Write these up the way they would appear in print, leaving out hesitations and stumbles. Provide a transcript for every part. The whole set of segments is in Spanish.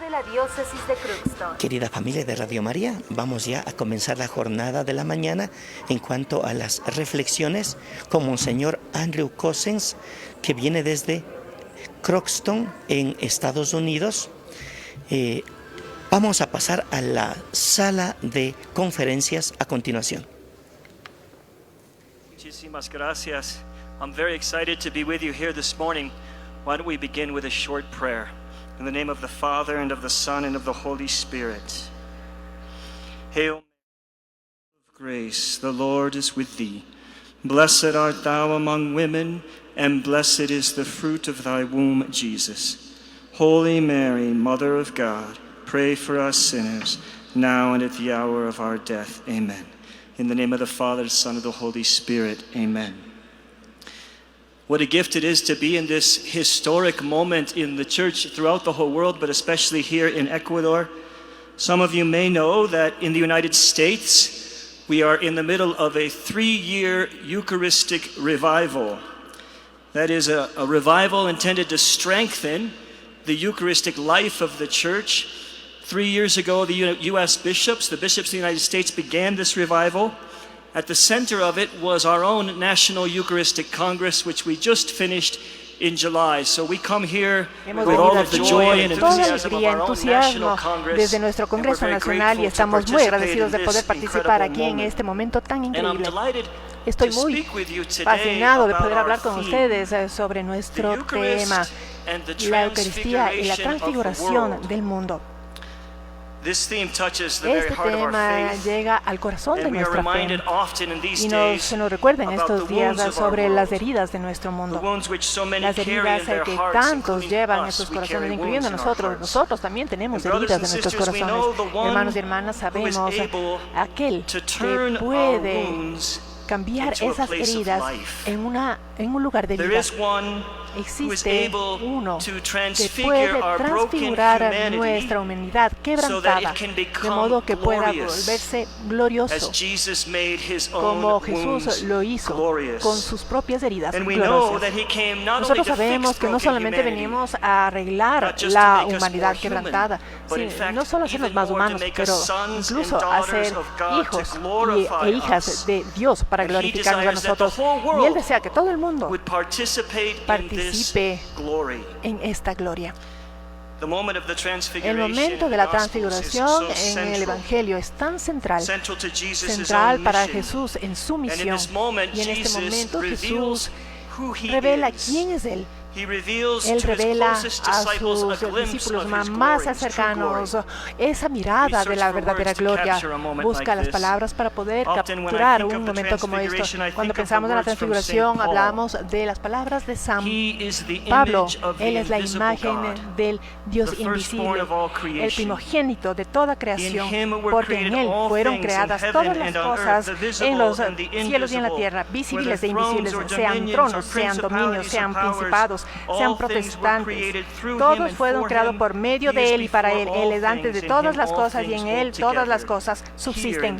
de la diócesis de Crookston. Querida familia de Radio María, vamos ya a comenzar la jornada de la mañana en cuanto a las reflexiones con Monseñor Andrew Cossens, que viene desde Crookston en Estados Unidos. Vamos a pasar a la sala de conferencias a continuación. Muchísimas gracias. I'm very excited to be with you here this morning. Why don't we begin with a short prayer? In the name of the Father, and of the Son, and of the Holy Spirit. Hail, Mary, full of grace, the Lord is with thee. Blessed art thou among women, and blessed is the fruit of thy womb, Jesus. Holy Mary, Mother of God, pray for us sinners, now and at the hour of our death. Amen. In the name of the Father, the Son, and the Holy Spirit. Amen. What a gift it is to be in this historic moment in the church throughout the whole world, but especially here in Ecuador. Some of you may know that in the United States, we are in the middle of a 3-year Eucharistic revival. That is a revival intended to strengthen the Eucharistic life of the church. 3 years ago, the U.S. bishops, the bishops of the United States, began this revival. At the center of it was our own National Eucharistic Congress, which we just finished in July. So we come here with all of the joy and enthusiasm of our own National Congress. Desde nuestro Congreso Nacional, y estamos muy agradecidos de poder participar aquí en este momento tan increíble. Estoy muy fascinado de poder hablar con ustedes sobre nuestro tema, la Eucaristía y la transfiguración del mundo. Este tema llega al corazón de nuestra fe y se nos recuerda en estos días sobre las heridas de nuestro mundo, las heridas que tantos llevan en sus corazones, incluyendo nosotros. Nosotros también tenemos heridas de nuestros corazones. Hermanos y hermanas, sabemos aquel que puede cambiar esas heridas en un lugar de vida. Existe uno que puede transfigurar nuestra humanidad quebrantada, de modo que pueda volverse glorioso, como Jesús lo hizo con sus propias heridas gloriosas. Nosotros sabemos que no solamente venimos a arreglar la humanidad quebrantada, no solo a hacernos más humanos, pero incluso a ser hijos e hijas de Dios para glorificarnos a nosotros. Y Él desea que todo el mundo participe en esta gloria. El momento de la transfiguración en el Evangelio es tan central para Jesús en su misión. Y en este momento Jesús revela quién es Él. Él revela a sus discípulos más cercanos esa mirada de la verdadera gloria. Busca las palabras para poder capturar un momento como esto. Cuando pensamos en la transfiguración, hablamos de las palabras de San Pablo. Él es la imagen del Dios invisible, el primogénito de toda creación, porque en Él fueron creadas todas las cosas en los cielos y en la tierra, visibles e invisibles, sean tronos, sean dominios, sean principados, sean protestantes. Todos fueron creados por medio de Él y para Él. Él es antes de todas las cosas y en Él todas las cosas subsisten.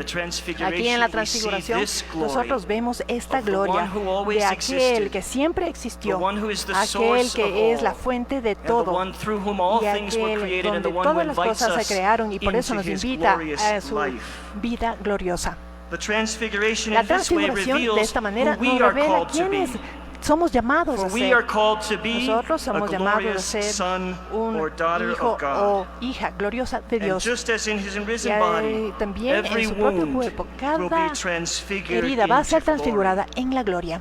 Aquí en la transfiguración nosotros vemos esta gloria de aquel que siempre existió, aquel que es la fuente de todo y aquel donde todas las cosas se crearon, y por eso nos invita a su vida gloriosa. La transfiguración de esta manera nos revela quiénes somos llamados a ser. Nosotros somos llamados a ser un hijo o hija gloriosa de Dios. Y también en su propio cuerpo, cada herida va a ser transfigurada en la gloria.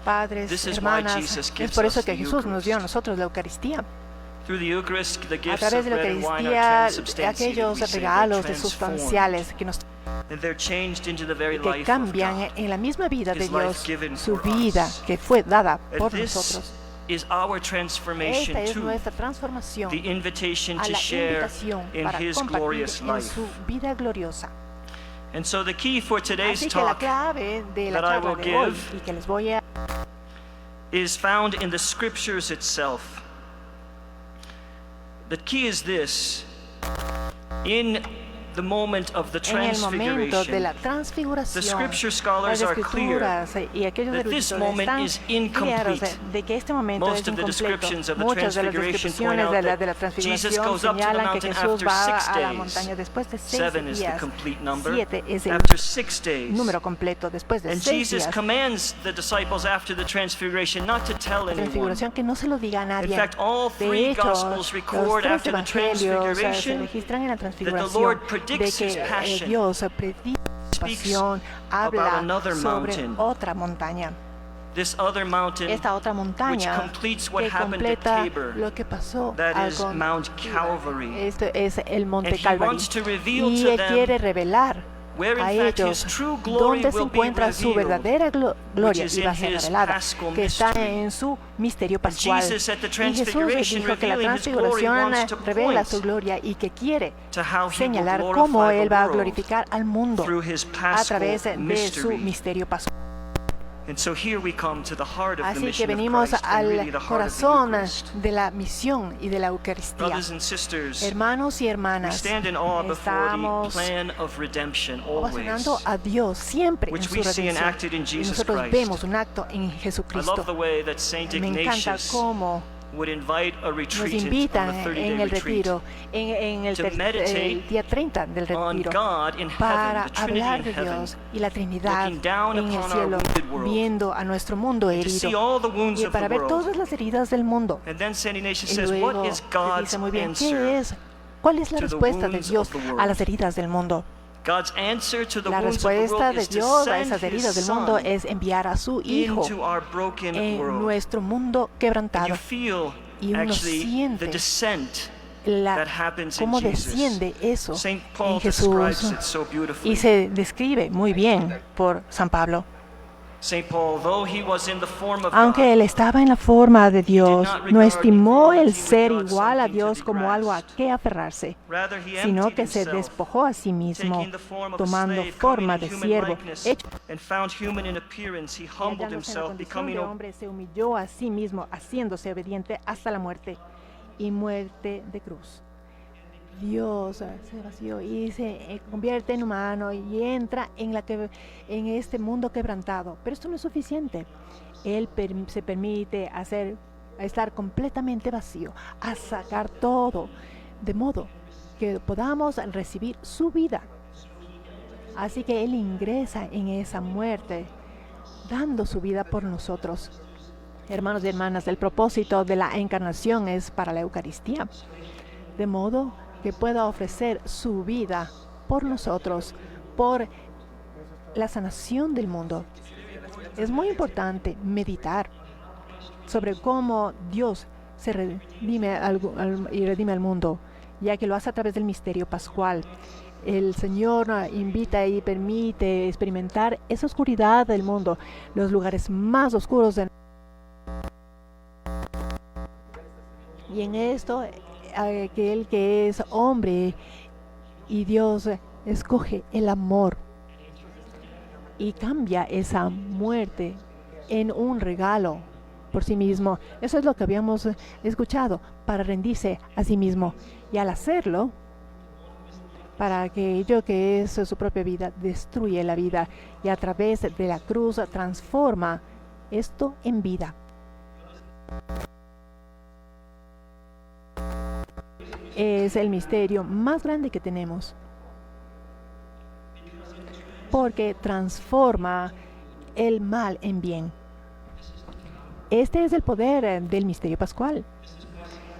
Padres, hermanas, es por eso que Jesús nos dio a nosotros la Eucaristía. A través de la Eucaristía, aquellos regalos de sustanciales que nos que cambian en la misma vida de Dios, su vida que fue dada por nosotros. Esta es nuestra transformación a la invitación para compartir en su vida gloriosa. Así que la clave de la charla de hoy y que les voy a is found in the scriptures itself. The key is this: in the moment of the en el momento de la transfiguration, transfiguración. the scripture Las scholars are clear escrituras y aquellos that this eruditos moment están is claros incomplete. de que este momento Most es of the incompleto. descriptions of the Muchas de las transfiguration point descripciones out de la that Jesus transfiguración goes up to the señalan que mountain Jesús after va 6 a la days. montaña después de 6 7 is the días. complete number. 7 es el After 6 days. número completo después de And 6 Jesus días. commands the disciples after the transfiguration not to tell anyone. Transfiguración que no se lo diga a In nadie. fact, all De three hecho, Gospels los record 3 after the evangelios se transfiguration registran en la that the transfiguración Lord de predicts His que passion, Dios predice su speaks pasión, about habla another sobre mountain. otra montaña. This other mountain, Esta otra which montaña completes what que happened at completa Tabor, lo que pasó that a is Mount Calvary. Esto es el monte And He Calvario. wants to reveal Y to Él them quiere revelar where in a fact ellos His true glory dónde se will be encuentra su revealed, verdadera gloria which is y va a in ser His revelada, paschal que está mystery. en su misterio And pascual. Jesus at the Y Jesús transfiguration, dijo que la revealing His glory, transfiguración wants to revela point su gloria y que quiere to how He will señalar glorify cómo the Él va a world glorificar al mundo through His a través paschal de su mystery. misterio pascual. And so here we come to the heart of the Así que mission of venimos Christ, and really al the heart of the corazón Eucharist. de la misión y de la Eucaristía. Brothers and sisters, Hermanos y we hermanas, stand in awe before the estamos plan of redemption ovacionando always. a Dios siempre en Which su we see redención. enacted in Y Jesus nosotros Christ. vemos un acto en I love Jesucristo. the way that Saint Me encanta Ignatius cómo would invite a nos retreatant on invitan a 30-day en el retreat retiro, en el to meditate el día 30 del on retiro, God in para heaven, the Trinity hablar in de heaven, Dios y la Trinidad looking down en el upon our cielo, wounded world, viendo a nuestro mundo to see herido all the wounds y of the para ver world. todas las heridas del mundo. And then Saint Ignatius Y says, luego what is se God's dice muy bien, answer? ¿cuál es la to the respuesta de wounds Dios of the world? a las heridas del mundo? God's answer to the La wounds of the respuesta world de is to Dios a send esas His heridas del mundo Son es enviar a su Hijo into our broken en world. nuestro mundo And quebrantado. you feel Y uno actually siente the descent that happens in cómo Jesus. desciende eso Saint en Paul describes Jesús. it so beautifully. Y se describe muy bien por San Pablo. Saint Paul, though he was in the form of Aunque God, él estaba en la forma de Dios, no estimó el ser igual a Dios como algo a que aferrarse, rather he sino emptied que se himself, despojó a sí mismo, taking the form of a tomando slave, forma coming de in human siervo, likeness, hecho and found human in appearance, he humbled hallándose en la himself, condición becoming de hombre, se humilló a sí mismo, haciéndose obediente hasta la muerte y muerte de cruz. Dios se vació y se convierte en humano y entra en este mundo quebrantado. Pero esto no es suficiente. Él se permite estar completamente vacío, a sacar todo, de modo que podamos recibir su vida. Así que Él ingresa en esa muerte, dando su vida por nosotros. Hermanos y hermanas, el propósito de la encarnación es para la Eucaristía, de modo que pueda ofrecer su vida por nosotros, por la sanación del mundo. Es muy importante meditar sobre cómo Dios se redime y redime al mundo, ya que lo hace a través del misterio pascual. El Señor invita y permite experimentar esa oscuridad del mundo, los lugares más oscuros del mundo. Y en esto, aquel que es hombre y Dios escoge el amor y cambia esa muerte en un regalo por sí mismo. Eso es lo que habíamos escuchado, para rendirse a sí mismo. Y al hacerlo, para aquello que es su propia vida, destruye la vida y a través de la cruz transforma esto en vida. Es el misterio más grande que tenemos, porque transforma el mal en bien. Este es el poder del misterio pascual.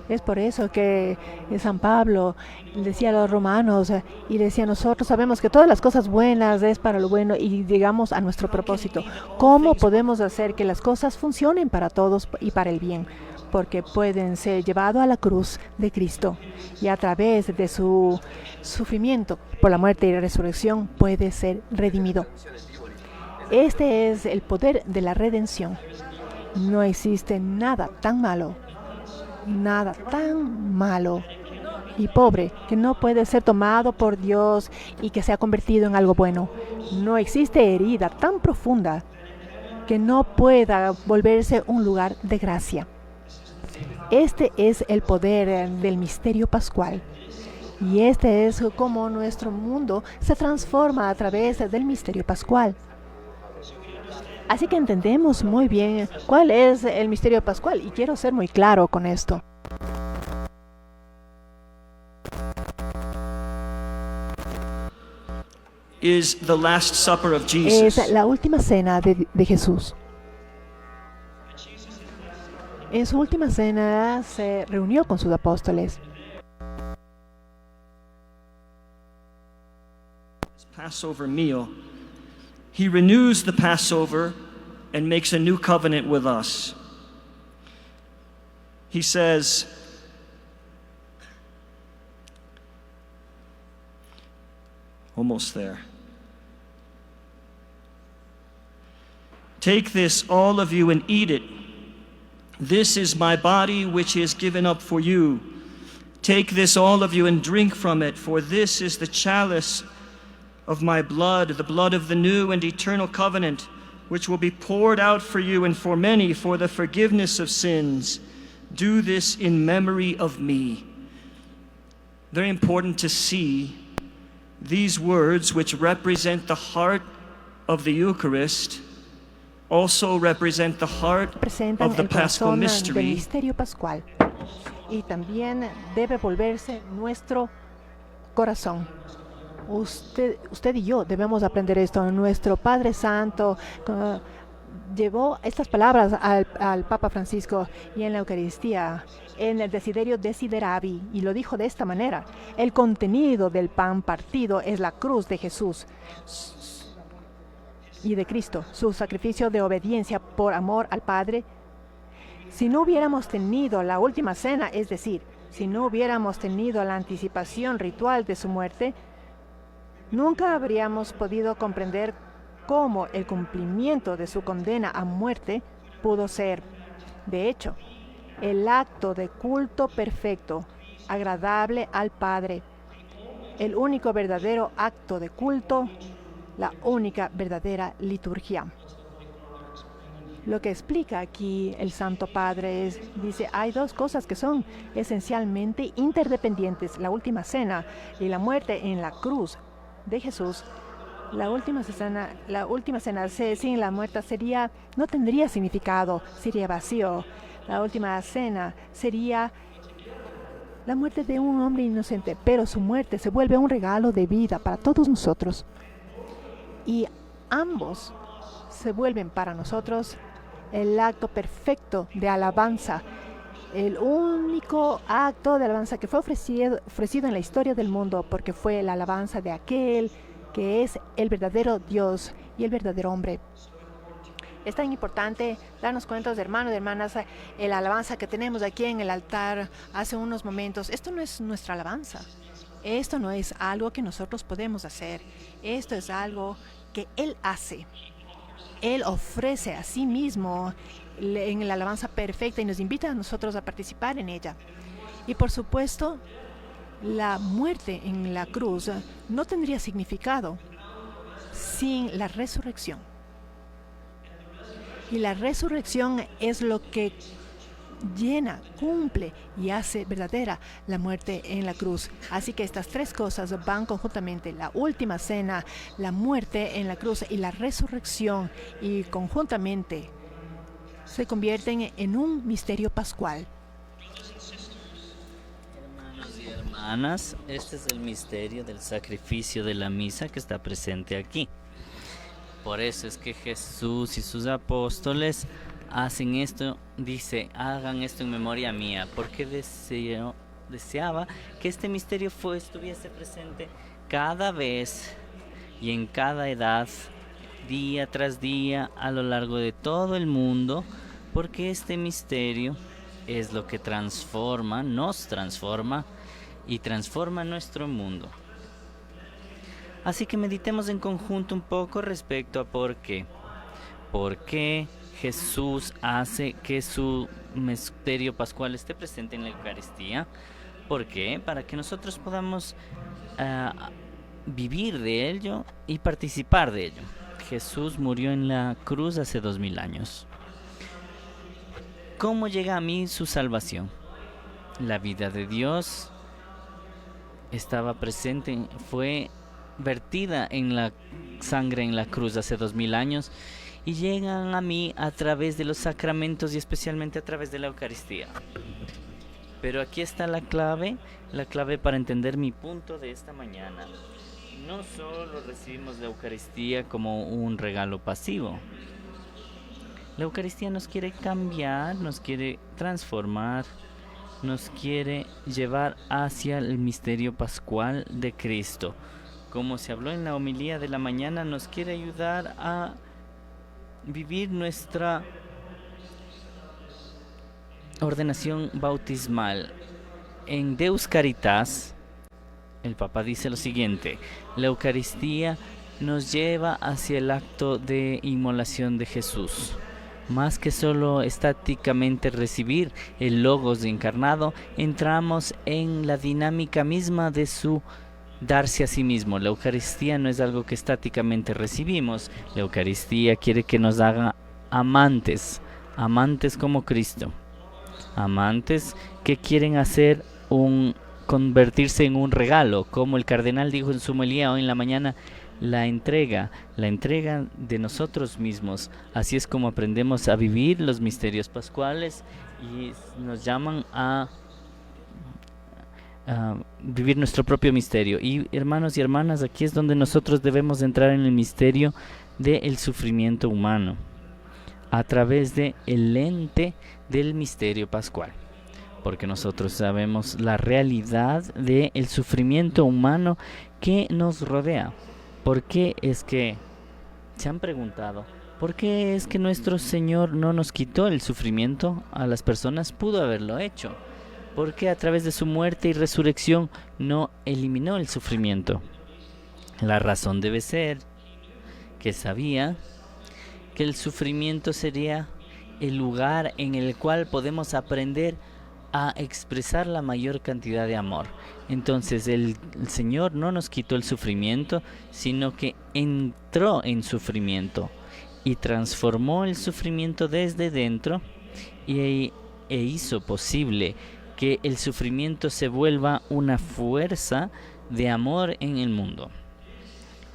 Es por eso que San Pablo decía a los romanos y decía: nosotros sabemos que todas las cosas buenas es para lo bueno y llegamos a nuestro propósito. ¿Cómo podemos hacer que las cosas funcionen para todos y para el bien? Porque pueden ser llevados a la cruz de Cristo y a través de su sufrimiento por la muerte y la resurrección puede ser redimido. Este es el poder de la redención. No existe nada tan malo y pobre que no puede ser tomado por Dios y que se ha convertido en algo bueno. No existe herida tan profunda que no pueda volverse un lugar de gracia. Este es el poder del misterio pascual Y este es como nuestro mundo se transforma a través del misterio pascual. Así que entendemos muy bien cuál es el misterio pascual y quiero ser muy claro con esto. Is the Last Supper of Jesus. Es la última cena de Jesús. En su última cena se reunió con sus apóstoles. Passover meal, he renews the Passover and makes a new covenant with us. He says, almost there. Take this, all of you, and eat it. This is my body, which is given up for you. Take this, all of you, and drink from it, for this is the chalice of my blood, the blood of the new and eternal covenant, which will be poured out for you and for many for the forgiveness of sins. Do this in memory of me. Very important to see these words, which represent the heart of the Eucharist, also represent the heart of the Paschal mystery. Misterio pascual. Y también debe volverse nuestro corazón. Usted y yo debemos aprender esto. Nuestro Padre Santo llevó estas palabras al Papa Francisco y en la Eucaristía, en el Desiderio Desideravi, y lo dijo de esta manera: el contenido del pan partido es la cruz de Jesús y de Cristo, su sacrificio de obediencia por amor al Padre. Si no hubiéramos tenido la última cena, es decir, si no hubiéramos tenido la anticipación ritual de su muerte, nunca habríamos podido comprender cómo el cumplimiento de su condena a muerte pudo ser, de hecho, el acto de culto perfecto, agradable al Padre, el único verdadero acto de culto, la única verdadera liturgia. Lo que explica aquí el Santo Padre dice, hay dos cosas que son esencialmente interdependientes: la última cena y la muerte en la cruz de Jesús. La última cena sin la muerte no tendría significado, sería vacío. La última cena sería la muerte de un hombre inocente, pero su muerte se vuelve un regalo de vida para todos nosotros. Y ambos se vuelven para nosotros el acto perfecto de alabanza, el único acto de alabanza que fue ofrecido en la historia del mundo, porque fue la alabanza de aquel que es el verdadero Dios y el verdadero hombre. Es tan importante darnos cuenta, hermanos y hermanas, la alabanza que tenemos aquí en el altar hace unos momentos. Esto no es nuestra alabanza. Esto no es algo que nosotros podemos hacer. Esto es algo que Él hace. Él ofrece a sí mismo en la alabanza perfecta y nos invita a nosotros a participar en ella. Y por supuesto, la muerte en la cruz no tendría significado sin la resurrección. Y la resurrección es lo que llena, cumple y hace verdadera la muerte en la cruz. Así que estas tres cosas van conjuntamente: la última cena, la muerte en la cruz y la resurrección, y conjuntamente se convierten en un misterio pascual. Hermanos y hermanas, este es el misterio del sacrificio de la misa que está presente aquí. Por eso es que Jesús y sus apóstoles hacen esto, dice, hagan esto en memoria mía, porque deseaba que este misterio estuviese presente cada vez y en cada edad, día tras día, a lo largo de todo el mundo, porque este misterio es lo que nos transforma y transforma nuestro mundo. Así que meditemos en conjunto un poco respecto a por qué. ¿Por qué Jesús hace que su misterio pascual esté presente en la Eucaristía? ¿Por qué? Para que nosotros podamos vivir de ello y participar de ello. Jesús murió en la cruz hace 2000 años. ¿Cómo llega a mí su salvación? La vida de Dios estaba presente, fue vertida en la sangre en la cruz hace 2000 años y llegan a mí a través de los sacramentos y especialmente a través de la Eucaristía. Pero aquí está la clave para entender mi punto de esta mañana. No solo recibimos la Eucaristía como un regalo pasivo. La Eucaristía nos quiere cambiar, nos quiere transformar, nos quiere llevar hacia el misterio pascual de Cristo. Como se habló en la homilía de la mañana, nos quiere ayudar a vivir nuestra ordenación bautismal. En Deus Caritas, el Papa dice lo siguiente: la Eucaristía nos lleva hacia el acto de inmolación de Jesús. Más que solo estáticamente recibir el Logos encarnado, entramos en la dinámica misma de su darse a sí mismo. La Eucaristía no es algo que estáticamente recibimos. La Eucaristía quiere que nos haga amantes como Cristo. Amantes que quieren convertirse en un regalo, como el cardenal dijo en su homilía hoy en la mañana, la entrega de nosotros mismos. Así es como aprendemos a vivir los misterios pascuales y nos llaman a vivir nuestro propio misterio. Y hermanos y hermanas, aquí es donde nosotros debemos entrar en el misterio del sufrimiento humano a través de el lente del misterio pascual, porque nosotros sabemos la realidad del sufrimiento humano que nos rodea. ¿Por qué es que se han preguntado? ¿Por qué es que nuestro Señor no nos quitó el sufrimiento a las personas? Pudo haberlo hecho. ¿Por qué a través de su muerte y resurrección no eliminó el sufrimiento? La razón debe ser que sabía que el sufrimiento sería el lugar en el cual podemos aprender a expresar la mayor cantidad de amor. Entonces el Señor no nos quitó el sufrimiento, sino que entró en sufrimiento y transformó el sufrimiento desde dentro e hizo posible que el sufrimiento se vuelva una fuerza de amor en el mundo.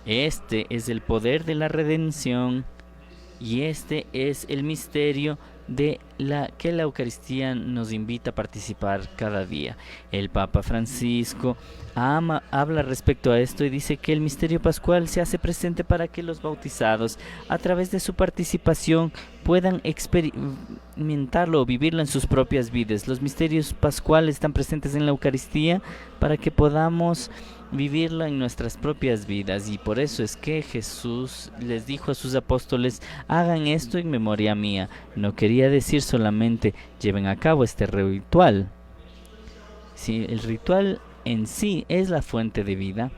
Este es el poder de la redención y este es el misterio de que la Eucaristía nos invita a participar cada día. El Papa Francisco habla respecto a esto y dice que el misterio pascual se hace presente para que los bautizados, a través de su participación, puedan experimentarlo o vivirlo en sus propias vidas. Los misterios pascuales están presentes en la Eucaristía para que podamos vivirlo en nuestras propias vidas, y por eso es que Jesús les dijo a sus apóstoles: hagan esto en memoria mía. No quería decir solamente lleven a cabo este ritual. Sí, el ritual en sí es la fuente de vida,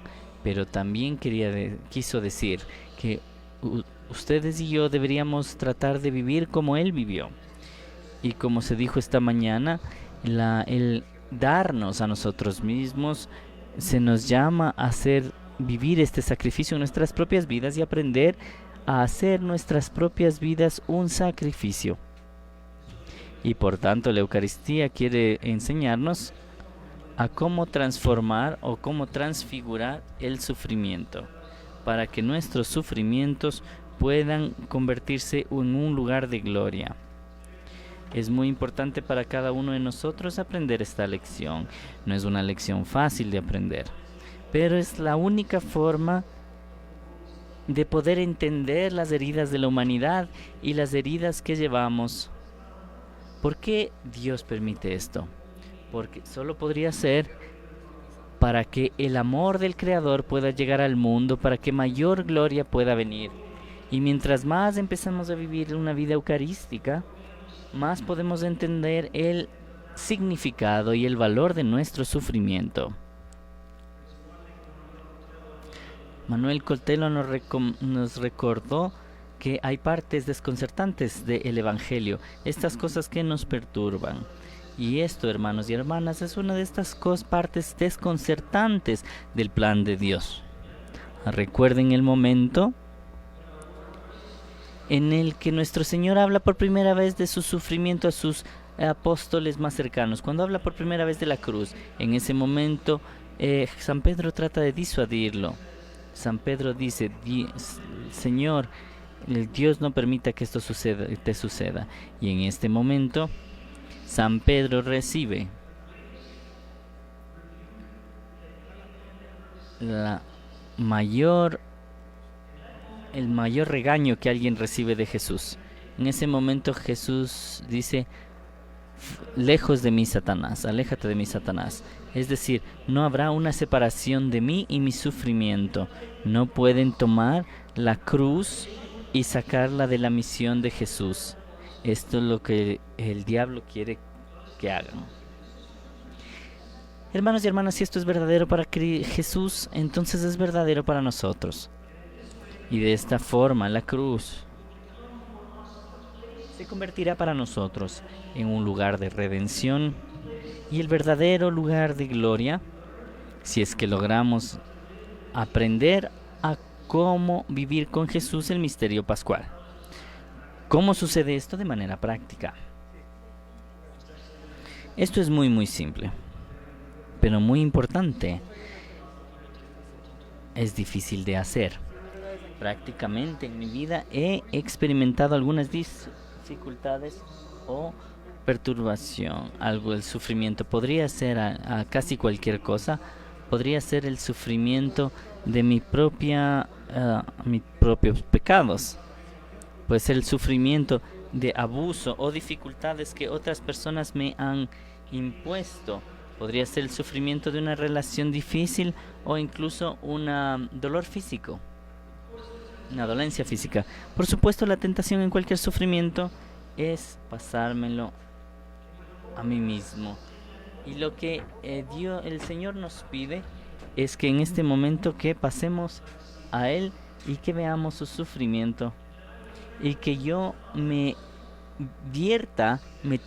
pero también quiso decir que ustedes y yo deberíamos tratar de vivir como Él vivió. Y como se dijo esta mañana, el darnos a nosotros mismos se nos llama a vivir este sacrificio en nuestras propias vidas y aprender a hacer nuestras propias vidas un sacrificio. Y por tanto la Eucaristía quiere enseñarnos a cómo transformar o cómo transfigurar el sufrimiento, para que nuestros sufrimientos puedan convertirse en un lugar de gloria. Es muy importante para cada uno de nosotros aprender esta lección. No es una lección fácil de aprender, pero es la única forma de poder entender las heridas de la humanidad y las heridas que llevamos. ¿Por qué Dios permite esto? Porque solo podría ser para que el amor del Creador pueda llegar al mundo, para que mayor gloria pueda venir. Y mientras más empezamos a vivir una vida eucarística, más podemos entender el significado y el valor de nuestro sufrimiento. Manuel Coltelo nos recordó que hay partes desconcertantes del Evangelio, estas cosas que nos perturban. Y esto, hermanos y hermanas, es una de estas partes desconcertantes del plan de Dios. Recuerden el momento en el que nuestro Señor habla por primera vez de su sufrimiento a sus apóstoles más cercanos. Cuando habla por primera vez de la cruz, en ese momento San Pedro trata de disuadirlo. San Pedro dice, Señor, Dios no permita que esto te suceda. Y en este momento, San Pedro recibe el mayor regaño que alguien recibe de Jesús. En ese momento Jesús dice, lejos de mí, Satanás, aléjate de mí, Satanás. Es decir, no habrá una separación de mí y mi sufrimiento. No pueden tomar la cruz y sacarla de la misión de Jesús. Esto es lo que el diablo quiere que hagan. Hermanos y hermanas, si esto es verdadero para Jesús, entonces es verdadero para nosotros. Y de esta forma la cruz se convertirá para nosotros en un lugar de redención y el verdadero lugar de gloria, si es que logramos aprender a cómo vivir con Jesús el misterio pascual. ¿Cómo sucede esto de manera práctica? Esto es muy simple, pero muy importante. Es difícil de hacer. Prácticamente en mi vida he experimentado algunas dificultades o perturbación, algo del sufrimiento. Podría ser a casi cualquier cosa. Podría ser el sufrimiento de mis propios pecados. Puede ser el sufrimiento de abuso o dificultades que otras personas me han impuesto. Podría ser el sufrimiento de una relación difícil o incluso un dolor físico, una dolencia física. Por supuesto, la tentación en cualquier sufrimiento es pasármelo a mí mismo. Y lo que el Señor nos pide es que en este momento que pasemos a Él y que veamos su sufrimiento y que yo me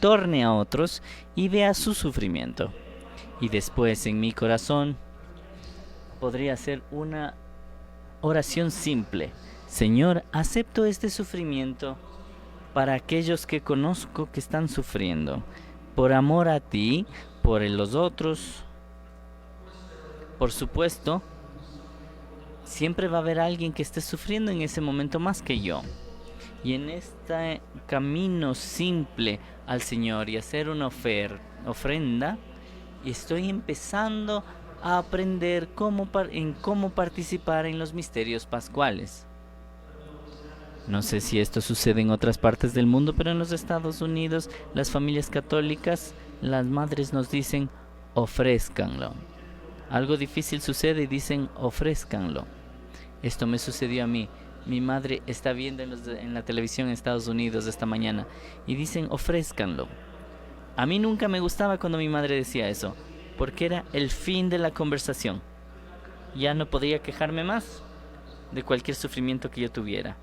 torne a otros y vea su sufrimiento. Y después en mi corazón podría ser una oración simple. Señor, acepto este sufrimiento para aquellos que conozco que están sufriendo, por amor a ti, por los otros. Por supuesto, siempre va a haber alguien que esté sufriendo en ese momento más que yo. Y en este camino simple al Señor y hacer una ofrenda, estoy empezando a aprender cómo participar en los misterios pascuales. No sé si esto sucede en otras partes del mundo, pero en los Estados Unidos, las familias católicas, las madres nos dicen, ofrézcanlo. Algo difícil sucede y dicen, ofrézcanlo. Esto me sucedió a mí. Mi madre está viendo en la televisión en Estados Unidos esta mañana y dicen, ofrézcanlo. A mí nunca me gustaba cuando mi madre decía eso, porque era el fin de la conversación. Ya no podía quejarme más de cualquier sufrimiento que yo tuviera.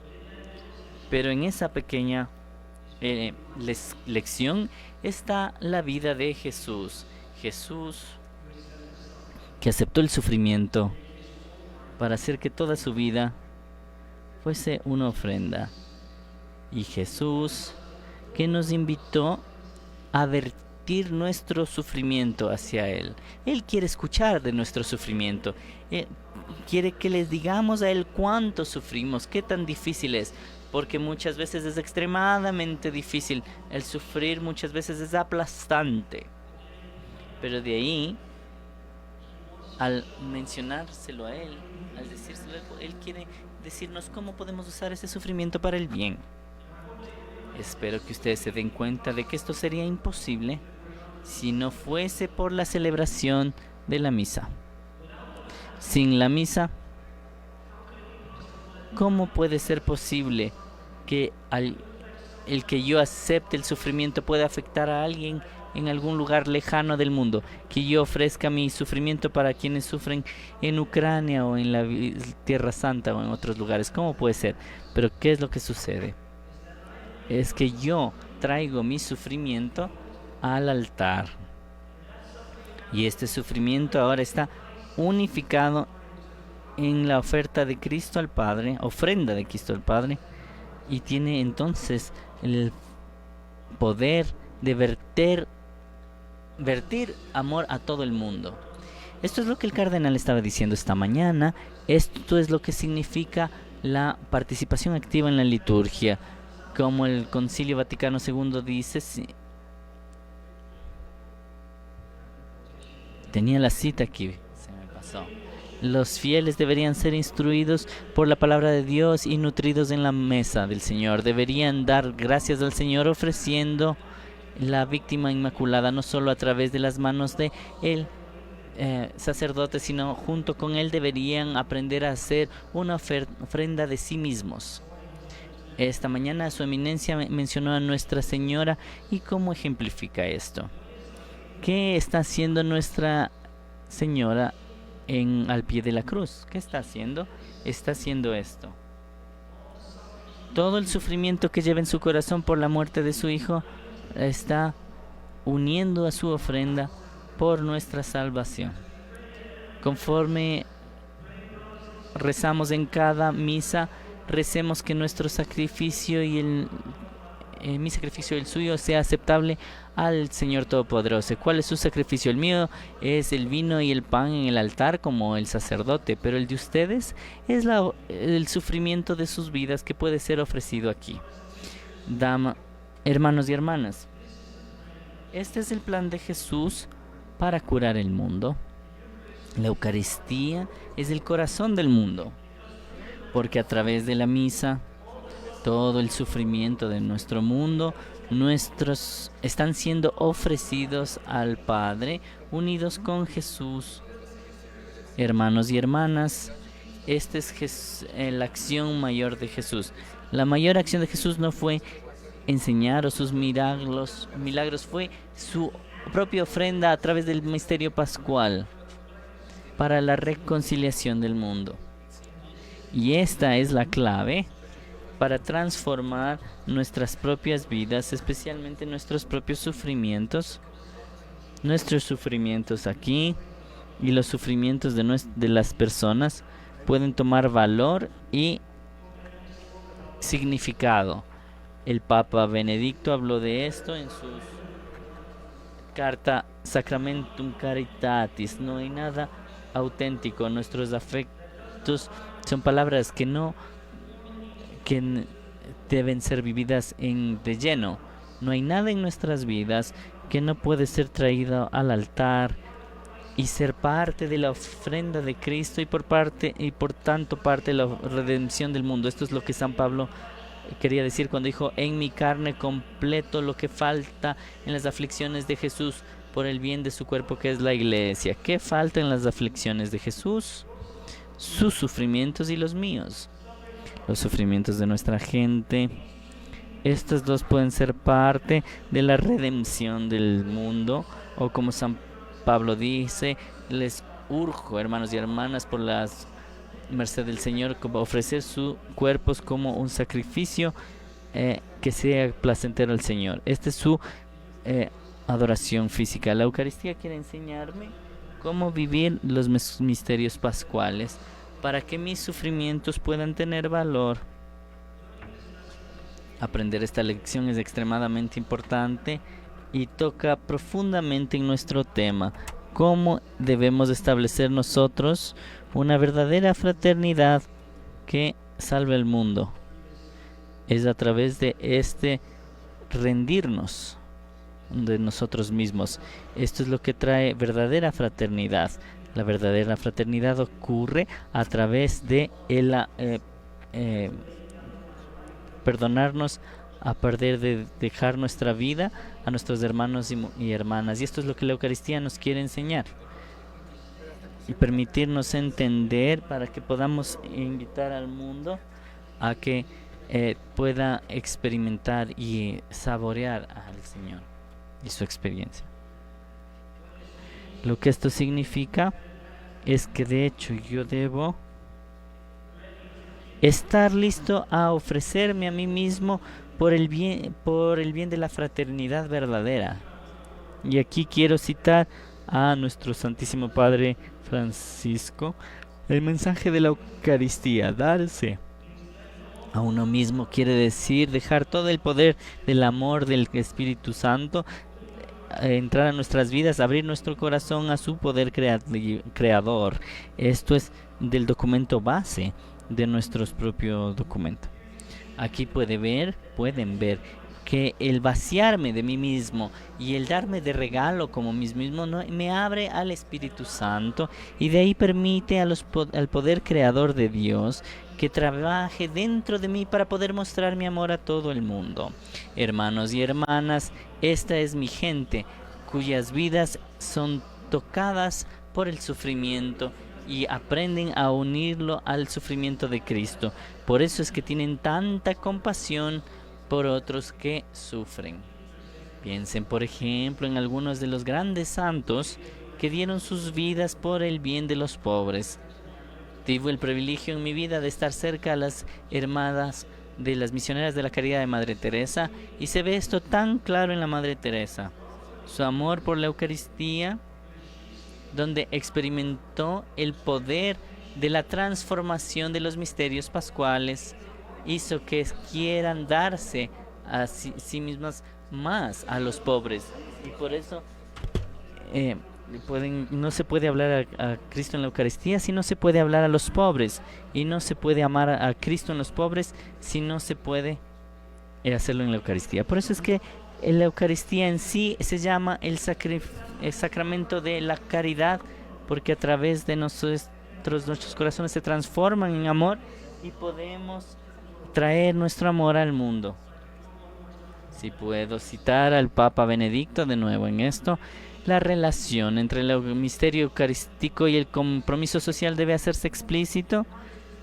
Pero en esa pequeña lección está la vida de Jesús. Jesús que aceptó el sufrimiento para hacer que toda su vida fuese una ofrenda. Y Jesús que nos invitó a vertir nuestro sufrimiento hacia Él. Él quiere escuchar de nuestro sufrimiento. Él quiere que les digamos a Él cuánto sufrimos, qué tan difícil es. Porque muchas veces es extremadamente difícil. El sufrir muchas veces es aplastante. Pero de ahí, al mencionárselo a Él, al decírselo a Él, Él quiere decirnos cómo podemos usar ese sufrimiento para el bien. Espero que ustedes se den cuenta de que esto sería imposible si no fuese por la celebración de la misa. Sin la misa, ¿cómo puede ser posible que el que yo acepte el sufrimiento pueda afectar a alguien en algún lugar lejano del mundo? Que yo ofrezca mi sufrimiento para quienes sufren en Ucrania o en la Tierra Santa o en otros lugares. ¿Cómo puede ser? Pero ¿qué es lo que sucede? Es que yo traigo mi sufrimiento al altar. Y este sufrimiento ahora está unificado en la oferta de Cristo al Padre, ofrenda de Cristo al Padre, y tiene entonces el poder de vertir amor a todo el mundo. Esto es lo que el cardenal estaba diciendo esta mañana. Esto es lo que significa la participación activa en la liturgia. Como el Concilio Vaticano II dice, tenía la cita aquí, se me pasó. Los fieles deberían ser instruidos por la palabra de Dios y nutridos en la mesa del Señor. Deberían dar gracias al Señor ofreciendo la víctima inmaculada, no solo a través de las manos de el sacerdote, sino junto con él deberían aprender a hacer una ofrenda de sí mismos. Esta mañana su eminencia mencionó a Nuestra Señora. ¿Y cómo ejemplifica esto? ¿Qué está haciendo Nuestra Señora al pie de la cruz? ¿Qué está haciendo? Está haciendo esto. Todo el sufrimiento que lleva en su corazón por la muerte de su hijo está uniendo a su ofrenda por nuestra salvación. Conforme rezamos en cada misa, recemos que nuestro sacrificio y mi sacrificio y el suyo sea aceptable al Señor Todopoderoso. ¿Cuál es su sacrificio? El mío es el vino y el pan en el altar como el sacerdote, pero el de ustedes es el sufrimiento de sus vidas que puede ser ofrecido aquí. Hermanos y hermanas, este es el plan de Jesús para curar el mundo. La Eucaristía es el corazón del mundo, porque a través de la misa todo el sufrimiento de nuestro mundo, nuestros están siendo ofrecidos al Padre, unidos con Jesús. Hermanos y hermanas, esta es la acción mayor de Jesús. La mayor acción de Jesús no fue enseñar o sus milagros fue su propia ofrenda a través del misterio pascual para la reconciliación del mundo. Y esta es la clave para transformar nuestras propias vidas, especialmente nuestros propios sufrimientos aquí y los sufrimientos de las personas pueden tomar valor y significado. El Papa Benedicto habló de esto en su carta Sacramentum Caritatis. No hay nada auténtico. Nuestros afectos son palabras que deben ser vividas de lleno. No hay nada en nuestras vidas que no puede ser traído al altar y ser parte de la ofrenda de Cristo y por tanto parte de la redención del mundo. Esto es lo que San Pablo quería decir cuando dijo: en mi carne completo lo que falta en las aflicciones de Jesús por el bien de su cuerpo, que es la iglesia. ¿Qué falta en las aflicciones de Jesús? Sus sufrimientos y los míos. Los sufrimientos de nuestra gente. Estos dos pueden ser parte de la redención del mundo, o como San Pablo dice: les urjo, hermanos y hermanas, por las merced del Señor, ofrecer sus cuerpos como un sacrificio que sea placentero al Señor. Esta es su adoración física. La Eucaristía quiere enseñarme cómo vivir los misterios pascuales para que mis sufrimientos puedan tener valor. Aprender esta lección es extremadamente importante y toca profundamente en nuestro tema: cómo debemos establecer nosotros una verdadera fraternidad que salve el mundo. Es a través de rendirnos de nosotros mismos. Esto es lo que trae verdadera fraternidad. La verdadera fraternidad ocurre a través de perdonarnos, a perder de dejar nuestra vida a nuestros hermanos y hermanas. Y esto es lo que la Eucaristía nos quiere enseñar y permitirnos entender, para que podamos invitar al mundo a que pueda experimentar y saborear al Señor y su experiencia. Lo que esto significa es que de hecho yo debo estar listo a ofrecerme a mí mismo por el bien de la fraternidad verdadera. Y aquí quiero citar a nuestro Santísimo Padre Francisco, el mensaje de la Eucaristía: darse a uno mismo quiere decir dejar todo el poder del amor del Espíritu Santo entrar a nuestras vidas, abrir nuestro corazón a su poder creador. Esto es del documento base de nuestro propio documento. Aquí pueden ver que el vaciarme de mí mismo y el darme de regalo como mí mismo me abre al Espíritu Santo, y de ahí permite al poder creador de Dios que trabaje dentro de mí para poder mostrar mi amor a todo el mundo. Hermanos y hermanas, esta es mi gente cuyas vidas son tocadas por el sufrimiento y aprenden a unirlo al sufrimiento de Cristo. Por eso es que tienen tanta compasión por otros que sufren. Piensen, por ejemplo, en algunos de los grandes santos que dieron sus vidas por el bien de los pobres. Tuve el privilegio en mi vida de estar cerca a las hermanas de las misioneras de la caridad de Madre Teresa, y se ve esto tan claro en la Madre Teresa. Su amor por la Eucaristía, donde experimentó el poder de la transformación de los misterios pascuales, hizo que quieran darse a sí mismas más a los pobres. Y por eso no se puede hablar a Cristo en la Eucaristía si no se puede hablar a los pobres, y no se puede amar a Cristo en los pobres si no se puede hacerlo en la Eucaristía. Por eso es que la Eucaristía en sí se llama el sacramento de la caridad, porque a través de nuestros corazones se transforman en amor y podemos traer nuestro amor al mundo. Si puedo citar al Papa Benedicto de nuevo en esto, la relación entre el misterio eucarístico y el compromiso social debe hacerse explícito.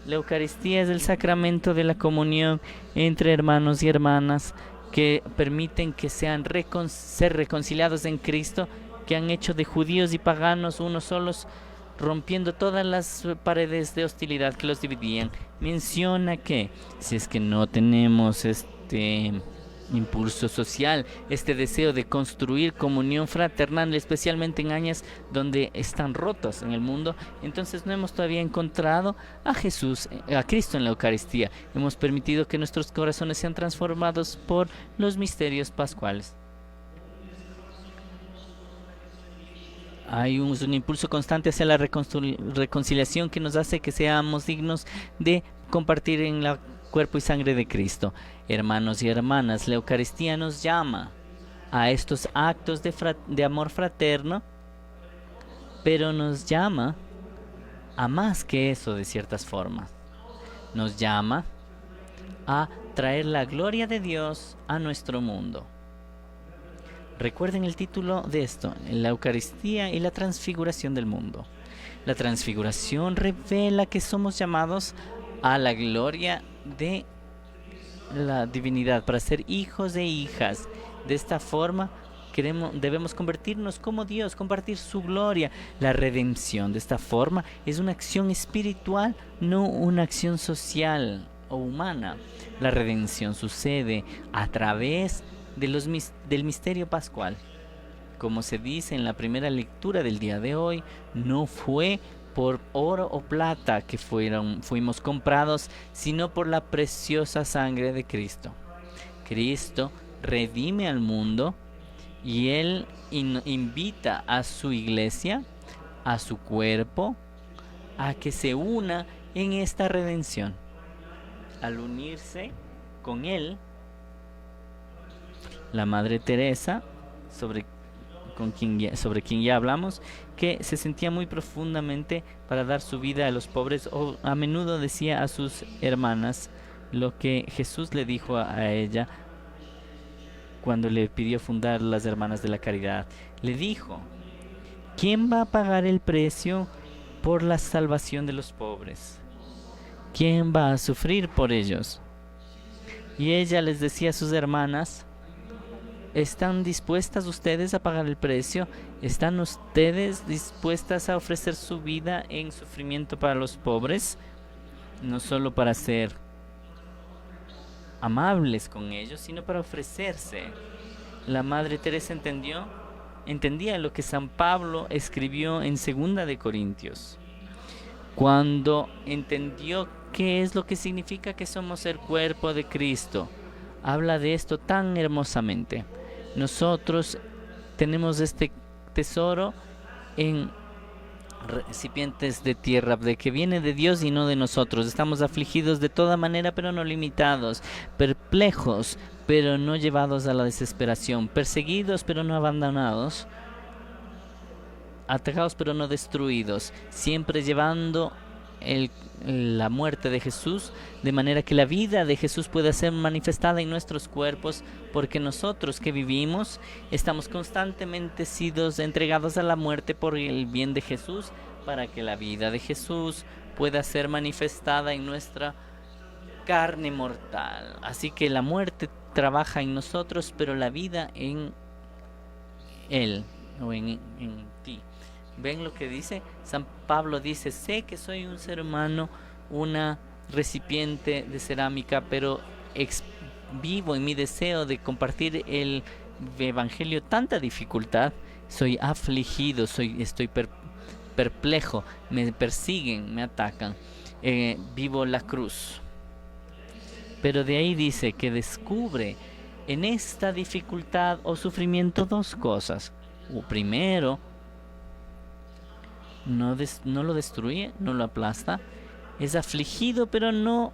La Eucaristía es el sacramento de la comunión entre hermanos y hermanas que permiten que sean ser reconciliados en Cristo, que han hecho de judíos y paganos unos solos, rompiendo todas las paredes de hostilidad que los dividían. Menciona que si es que no tenemos este impulso social, este deseo de construir comunión fraternal, especialmente en áreas donde están rotos en el mundo, entonces no hemos todavía encontrado a Cristo en la Eucaristía. Hemos permitido que nuestros corazones sean transformados por los misterios pascuales. Hay un impulso constante hacia la reconciliación que nos hace que seamos dignos de compartir en la cuerpo y sangre de Cristo. Hermanos y hermanas, la Eucaristía nos llama a estos actos de amor fraterno, pero nos llama a más que eso de ciertas formas. Nos llama a traer la gloria de Dios a nuestro mundo. Recuerden el título de esto: la Eucaristía y la transfiguración del mundo. La transfiguración revela que somos llamados a la gloria de la divinidad para ser hijos e hijas. De esta forma debemos convertirnos como Dios, compartir su gloria. La redención de esta forma es una acción espiritual, no una acción social o humana. La redención sucede a través del misterio pascual. Como se dice en la primera lectura del día de hoy, no fue por oro o plata que fuimos comprados, sino por la preciosa sangre de Cristo. Cristo redime al mundo y Él invita a su iglesia, a su cuerpo, a que se una en esta redención. Al unirse con Él, la Madre Teresa, sobre quien ya hablamos, que se sentía muy profundamente para dar su vida a los pobres, o a menudo decía a sus hermanas lo que Jesús le dijo a ella cuando le pidió fundar las Hermanas de la Caridad. Le dijo: ¿quién va a pagar el precio por la salvación de los pobres? ¿Quién va a sufrir por ellos? Y ella les decía a sus hermanas: ¿están dispuestas ustedes a pagar el precio? ¿Están ustedes dispuestas a ofrecer su vida en sufrimiento para los pobres? No solo para ser amables con ellos, sino para ofrecerse. La Madre Teresa entendía lo que San Pablo escribió en 2 de Corintios, cuando entendió qué es lo que significa que somos el cuerpo de Cristo. Habla de esto tan hermosamente. Nosotros tenemos este tesoro en recipientes de tierra, de que viene de Dios y no de nosotros. Estamos afligidos de toda manera, pero no limitados, perplejos, pero no llevados a la desesperación, perseguidos, pero no abandonados, atacados, pero no destruidos, siempre llevando la muerte de Jesús, de manera que la vida de Jesús pueda ser manifestada en nuestros cuerpos, porque nosotros que vivimos estamos constantemente siendo entregados a la muerte por el bien de Jesús, para que la vida de Jesús pueda ser manifestada en nuestra carne mortal. Así que la muerte trabaja en nosotros, pero la vida en Él o en ti. ¿Ven lo que dice? San Pablo dice: sé que soy un ser humano, una recipiente de cerámica, pero vivo en mi deseo de compartir el evangelio tanta dificultad. Soy afligido, estoy perplejo, me persiguen, me atacan, vivo la cruz. Pero de ahí dice que descubre en esta dificultad o sufrimiento dos cosas. Primero, no lo destruye, no lo aplasta. Es afligido, pero no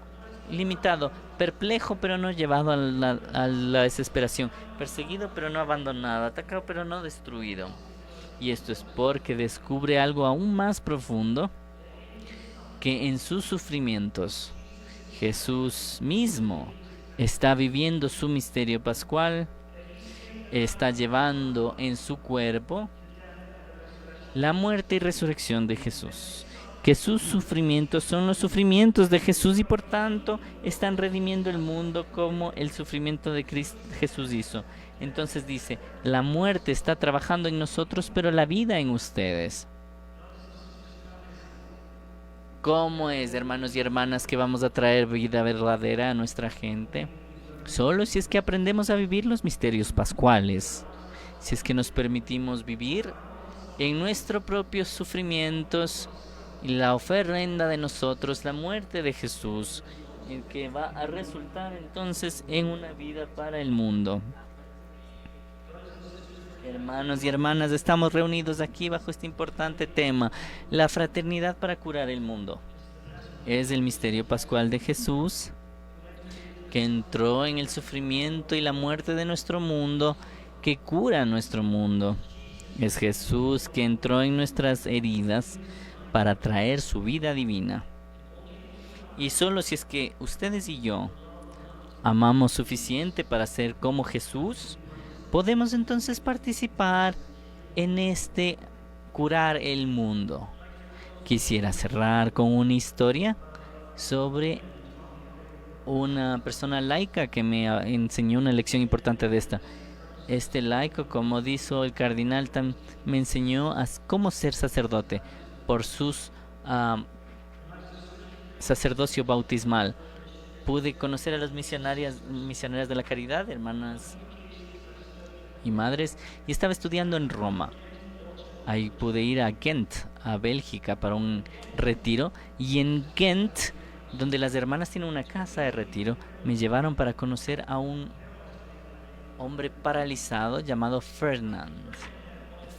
limitado. Perplejo, pero no llevado a la desesperación. Perseguido, pero no abandonado. Atacado, pero no destruido. Y esto es porque descubre algo aún más profundo, que en sus sufrimientos Jesús mismo está viviendo su misterio pascual, está llevando en su cuerpo la muerte y resurrección de Jesús, que sus sufrimientos son los sufrimientos de Jesús y por tanto están redimiendo el mundo como el sufrimiento de Cristo Jesús hizo. Entonces dice, la muerte está trabajando en nosotros, pero la vida en ustedes. ¿Cómo es, hermanos y hermanas, que vamos a traer vida verdadera a nuestra gente? Solo si es que aprendemos a vivir los misterios pascuales, si es que nos permitimos vivir en nuestros propios sufrimientos y la ofrenda de nosotros, la muerte de Jesús, en que va a resultar entonces en una vida para el mundo. Hermanos y hermanas, estamos reunidos aquí bajo este importante tema, la fraternidad para curar el mundo. Es el misterio pascual de Jesús, que entró en el sufrimiento y la muerte de nuestro mundo, que cura nuestro mundo. Es Jesús que entró en nuestras heridas para traer su vida divina. Y solo si es que ustedes y yo amamos suficiente para ser como Jesús, podemos entonces participar en este curar el mundo. Quisiera cerrar con una historia sobre una persona laica que me enseñó una lección importante de esta. Este laico, como dijo el cardenal, me enseñó a cómo ser sacerdote por sus sacerdocio bautismal. Pude conocer a las misioneras de la caridad, hermanas y madres, y estaba estudiando en Roma. Ahí pude ir a Ghent, a Bélgica, para un retiro, y en Ghent, donde las hermanas tienen una casa de retiro, me llevaron para conocer a un hombre paralizado llamado Ferdinand.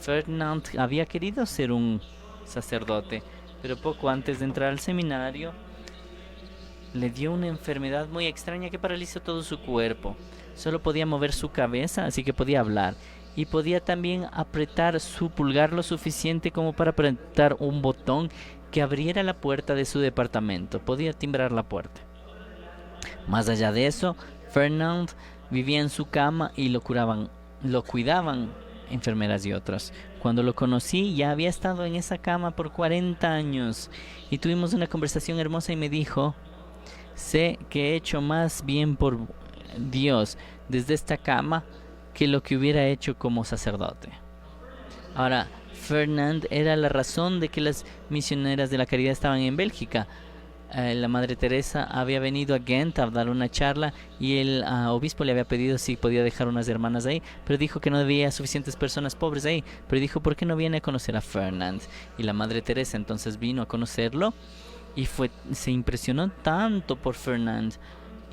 Ferdinand había querido ser un sacerdote, pero poco antes de entrar al seminario le dio una enfermedad muy extraña que paralizó todo su cuerpo. Solo podía mover su cabeza, así que podía hablar, y podía también apretar su pulgar lo suficiente como para apretar un botón que abriera la puerta de su departamento. Podía timbrar la puerta. Más allá de eso, Ferdinand vivía en su cama y lo cuidaban enfermeras y otras. Cuando lo conocí, ya había estado en esa cama por 40 años y tuvimos una conversación hermosa y me dijo: sé que he hecho más bien por Dios desde esta cama que lo que hubiera hecho como sacerdote. Ahora, Ferdinand era la razón de que las misioneras de la caridad estaban en Bélgica. La Madre Teresa había venido a Ghent a dar una charla y el obispo le había pedido si podía dejar unas hermanas ahí, pero dijo que no había suficientes personas pobres ahí. Pero dijo, ¿por qué no viene a conocer a Ferdinand? Y la Madre Teresa entonces vino a conocerlo y se impresionó tanto por Ferdinand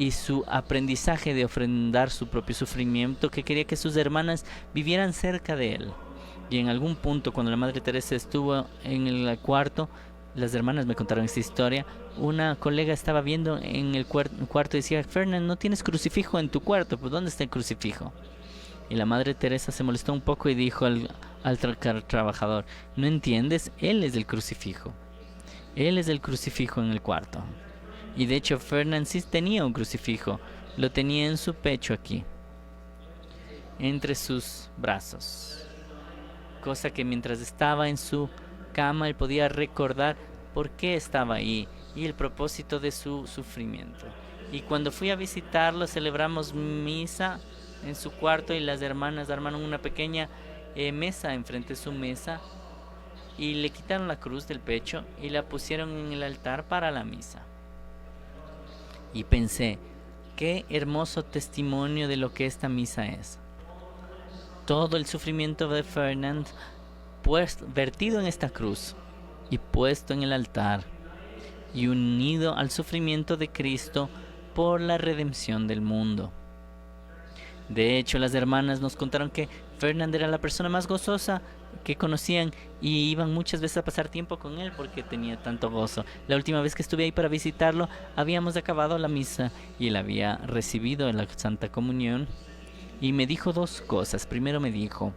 y su aprendizaje de ofrendar su propio sufrimiento, que quería que sus hermanas vivieran cerca de él. Y en algún punto, cuando la Madre Teresa estuvo en el cuarto, las hermanas me contaron esta historia, una colega estaba viendo en el cuarto y decía: Fernand, no tienes crucifijo en tu cuarto, ¿pues dónde está el crucifijo? Y la Madre Teresa se molestó un poco y dijo al trabajador: ¿no entiendes? Él es el crucifijo. Él es el crucifijo en el cuarto. Y de hecho Fernand sí tenía un crucifijo. Lo tenía en su pecho aquí, entre sus brazos. Cosa que mientras estaba en su cama él podía recordar por qué estaba ahí y el propósito de su sufrimiento. Y cuando fui a visitarlo, celebramos misa en su cuarto y las hermanas armaron una pequeña mesa enfrente de su mesa y le quitaron la cruz del pecho y la pusieron en el altar para la misa. Y pensé, qué hermoso testimonio de lo que esta misa es. Todo el sufrimiento de Fernand vertido en esta cruz y puesto en el altar y unido al sufrimiento de Cristo por la redención del mundo. De hecho, las hermanas nos contaron que Fernand era la persona más gozosa que conocían y iban muchas veces a pasar tiempo con él porque tenía tanto gozo. La última vez que estuve ahí para visitarlo, habíamos acabado la misa y él había recibido la Santa Comunión y me dijo dos cosas. Primero me dijo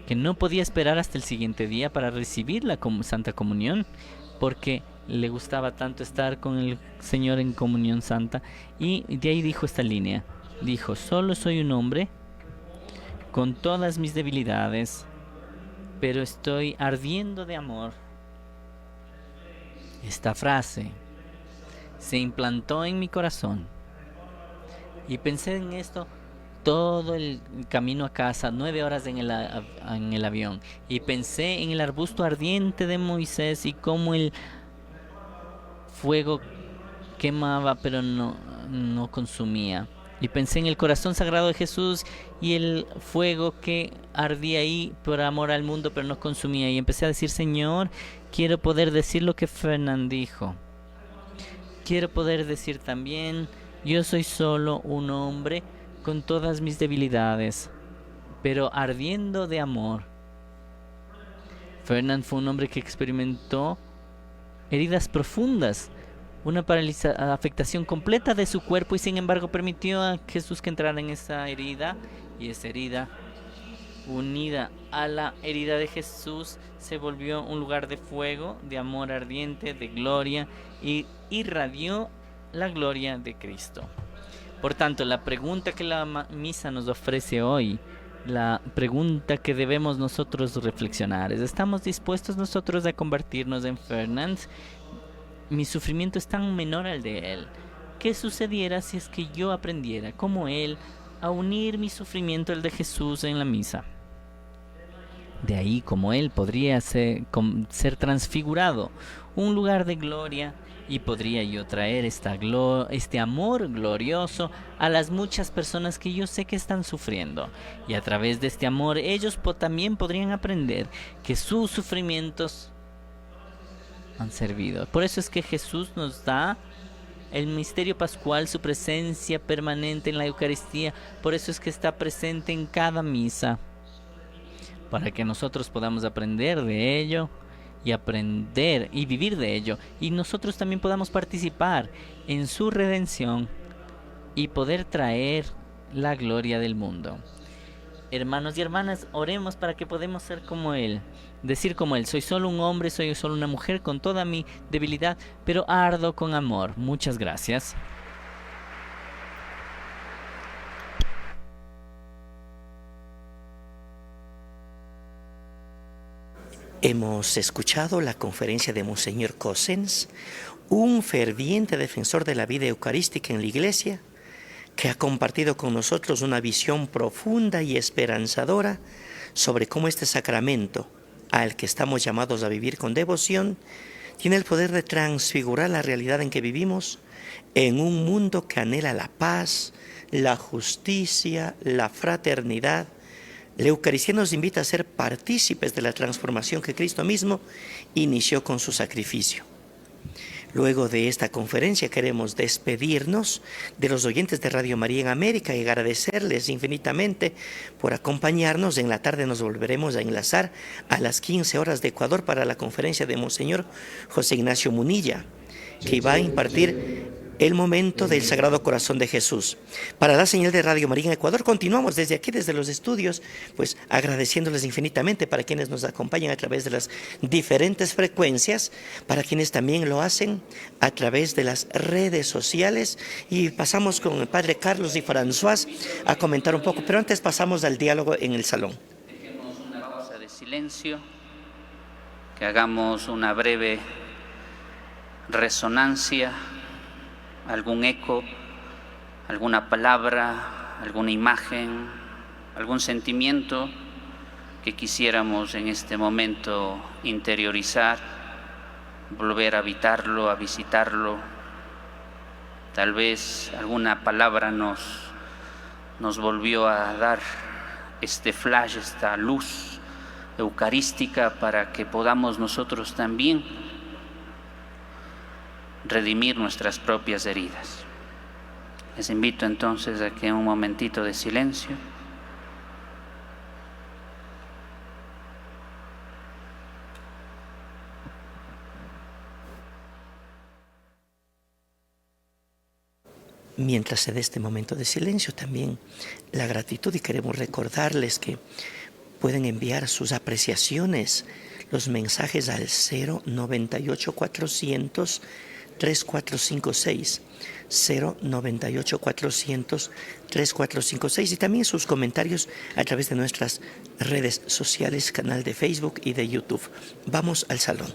que no podía esperar hasta el siguiente día para recibir la Santa Comunión porque le gustaba tanto estar con el Señor en comunión santa. Y de ahí dijo esta línea. Dijo: solo soy un hombre con todas mis debilidades, pero estoy ardiendo de amor. Esta frase se implantó en mi corazón y pensé en esto todo el camino a casa, 9 horas en el avión, y pensé en el arbusto ardiente de Moisés y cómo el fuego quemaba pero no consumía. Y pensé en el corazón sagrado de Jesús y el fuego que ardía ahí por amor al mundo pero no consumía. Y empecé a decir: Señor, quiero poder decir lo que Fernand dijo. Quiero poder decir también: yo soy solo un hombre con todas mis debilidades, pero ardiendo de amor. Fernand fue un hombre que experimentó heridas profundas, una afectación completa de su cuerpo, y sin embargo permitió a Jesús que entrara en esa herida, y esa herida, unida a la herida de Jesús, se volvió un lugar de fuego, de amor ardiente, de gloria, y irradió la gloria de Cristo. Por tanto, la pregunta que la misa nos ofrece hoy, la pregunta que debemos nosotros reflexionar es: ¿estamos dispuestos nosotros a convertirnos en Fernand? Mi sufrimiento es tan menor al de él. ¿Qué sucediera si es que yo aprendiera, como él, a unir mi sufrimiento al de Jesús en la misa? De ahí, como él, podría ser transfigurado, un lugar de gloria, y podría yo traer este amor glorioso a las muchas personas que yo sé que están sufriendo. Y a través de este amor, ellos también podrían aprender que sus sufrimientos han servido. Por eso es que Jesús nos da el misterio pascual, su presencia permanente en la Eucaristía. Por eso es que está presente en cada misa, para que nosotros podamos aprender de ello y aprender y vivir de ello, y nosotros también podamos participar en su redención y poder traer la gloria del mundo. Hermanos y hermanas, oremos para que podamos ser como Él, decir como Él: soy solo un hombre, soy solo una mujer con toda mi debilidad, pero ardo con amor. Muchas gracias. Hemos escuchado la conferencia de Monseñor Cossens, un ferviente defensor de la vida eucarística en la Iglesia, que ha compartido con nosotros una visión profunda y esperanzadora sobre cómo este sacramento, al que estamos llamados a vivir con devoción, tiene el poder de transfigurar la realidad en que vivimos en un mundo que anhela la paz, la justicia, la fraternidad. La Eucaristía nos invita a ser partícipes de la transformación que Cristo mismo inició con su sacrificio. Luego de esta conferencia queremos despedirnos de los oyentes de Radio María en América y agradecerles infinitamente por acompañarnos. En la tarde nos volveremos a enlazar a las 15 horas de Ecuador para la conferencia de Monseñor José Ignacio Munilla, que va a impartir el momento del Sagrado Corazón de Jesús. Para la señal de Radio María en Ecuador continuamos desde aquí, desde los estudios, pues agradeciéndoles infinitamente para quienes nos acompañan a través de las diferentes frecuencias, para quienes también lo hacen a través de las redes sociales. Y pasamos con el Padre Carlos y François a comentar un poco, pero antes pasamos al diálogo en el salón. Dejemos una pausa de silencio, que hagamos una breve resonancia, algún eco, alguna palabra, alguna imagen, algún sentimiento que quisiéramos en este momento interiorizar, volver a habitarlo, a visitarlo. Tal vez alguna palabra nos volvió a dar este flash, esta luz eucarística, para que podamos nosotros también redimir nuestras propias heridas. Les invito entonces a que un momentito de silencio. Mientras se dé este momento de silencio, también la gratitud, y queremos recordarles que pueden enviar sus apreciaciones, los mensajes al 098-400 3456, 098-400 3456, y también sus comentarios a través de nuestras redes sociales, canal de Facebook y de YouTube. Vamos al salón.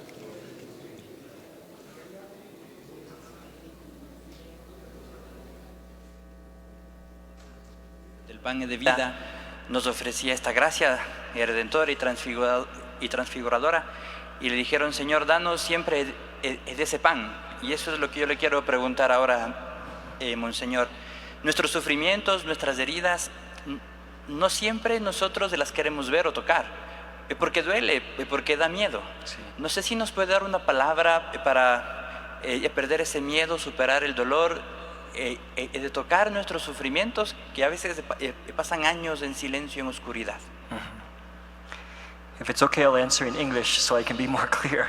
El pan de vida nos ofrecía esta gracia redentora y transfiguradora, y le dijeron: Señor, danos siempre de ese pan. Y eso es lo que yo le quiero preguntar ahora, Monseñor. Nuestros sufrimientos, nuestras heridas, no siempre nosotros las queremos ver o tocar, porque duele, porque da miedo. Sí. No sé si nos puede dar una palabra para perder ese miedo, superar el dolor, de tocar nuestros sufrimientos, que a veces pasan años en silencio, en oscuridad. If it's okay, I'll answer in English so I can be more clear.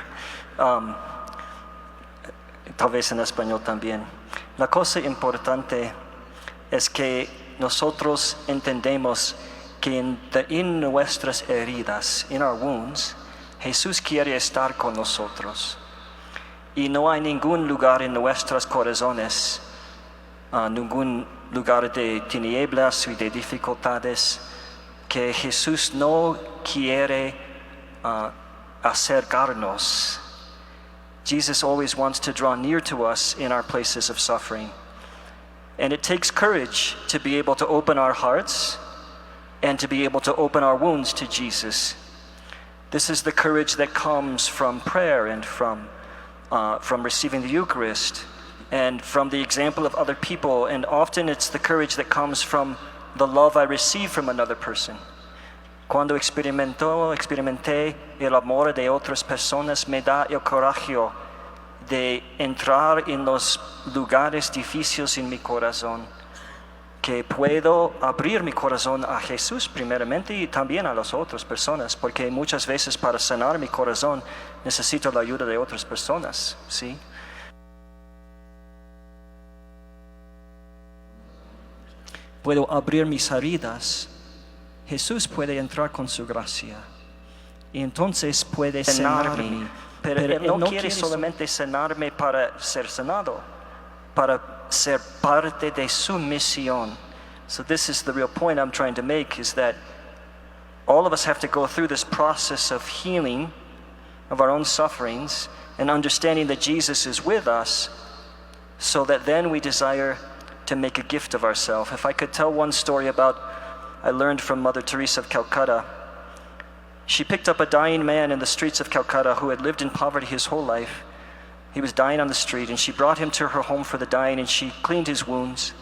Tal vez en español también. La cosa importante es que nosotros entendemos que en nuestras heridas, in our wounds, Jesús quiere estar con nosotros. Y no hay ningún lugar en nuestros corazones, ningún lugar de tinieblas y de dificultades, que Jesús no quiere acercarnos. Jesus always wants to draw near to us in our places of suffering. And it takes courage to be able to open our hearts and to be able to open our wounds to Jesus. This is the courage that comes from prayer and from receiving the Eucharist and from the example of other people. And often it's the courage that comes from the love I receive from another person. Cuando experimenté el amor de otras personas, me da el coraje de entrar en los lugares difíciles en mi corazón, que puedo abrir mi corazón a Jesús primeramente y también a las otras personas, porque muchas veces para sanar mi corazón necesito la ayuda de otras personas, ¿sí? Puedo abrir mis heridas. Jesús puede entrar con su gracia y entonces puede sanarme, pero Él no quiere solamente sanarme para ser sanado, para ser parte de su misión. So this is the real point I'm trying to make, is that all of us have to go through this process of healing of our own sufferings and understanding that Jesus is with us, so that then we desire to make a gift of ourselves. If I could tell one story I learned from Mother Teresa of Calcutta. She picked up a dying man in the streets of Calcutta who had lived in poverty his whole life. He was dying on the street, and she brought him to her home for the dying, and she cleaned his wounds.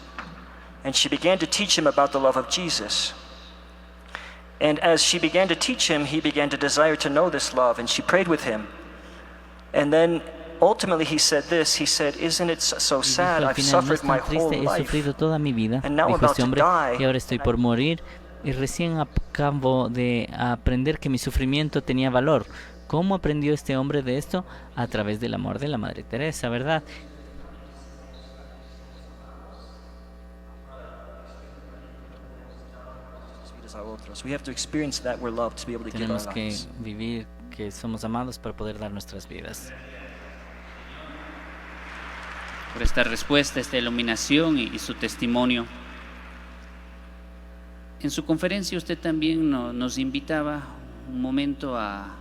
And she began to teach him about the love of Jesus. And as she began to teach him, he began to desire to know this love, and she prayed with him. And then ultimately he said this. He said, "Isn't it so Y sad? dijo, al I've final, no suffered es my tan triste, whole he life, sufrido toda mi vida, and now I'm dijo about este to hombre, die. y ahora estoy por morir, y recién acabo de aprender que mi sufrimiento tenía valor. ¿Cómo aprendió este hombre de esto? A través del amor de la Madre Teresa, ¿verdad? We have to experience that we're loved to be able to give our Tenemos que lives. vivir que somos amados para poder dar nuestras vidas. Por esta respuesta, esta iluminación y su testimonio. En su conferencia usted también nos invitaba un momento a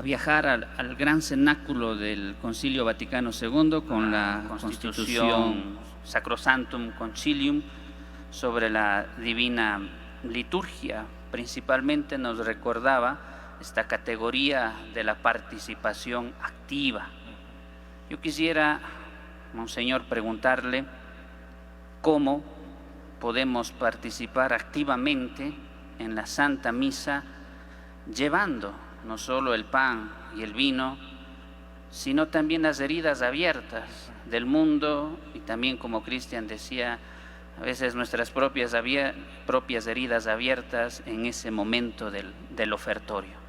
viajar al gran cenáculo del Concilio Vaticano II con la Constitución Sacrosanctum Concilium sobre la Divina Liturgia. Principalmente nos recordaba esta categoría de la participación activa. Yo quisiera, Monseñor, preguntarle cómo podemos participar activamente en la Santa Misa, llevando no solo el pan y el vino, sino también las heridas abiertas del mundo, y también, como Cristian decía, a veces nuestras propias heridas abiertas en ese momento del ofertorio.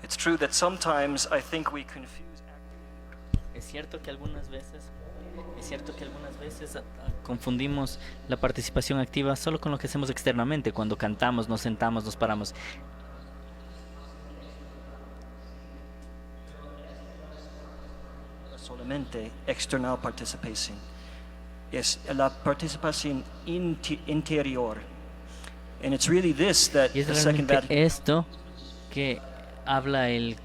It's true that sometimes I think we confuse. Es cierto que algunas veces confundimos la participación activa solo con lo que hacemos externamente, cuando cantamos, nos sentamos, nos paramos. Solamente external participación. Es la participación interior. And it's really this that Y es the Second realmente Vatican esto que habla el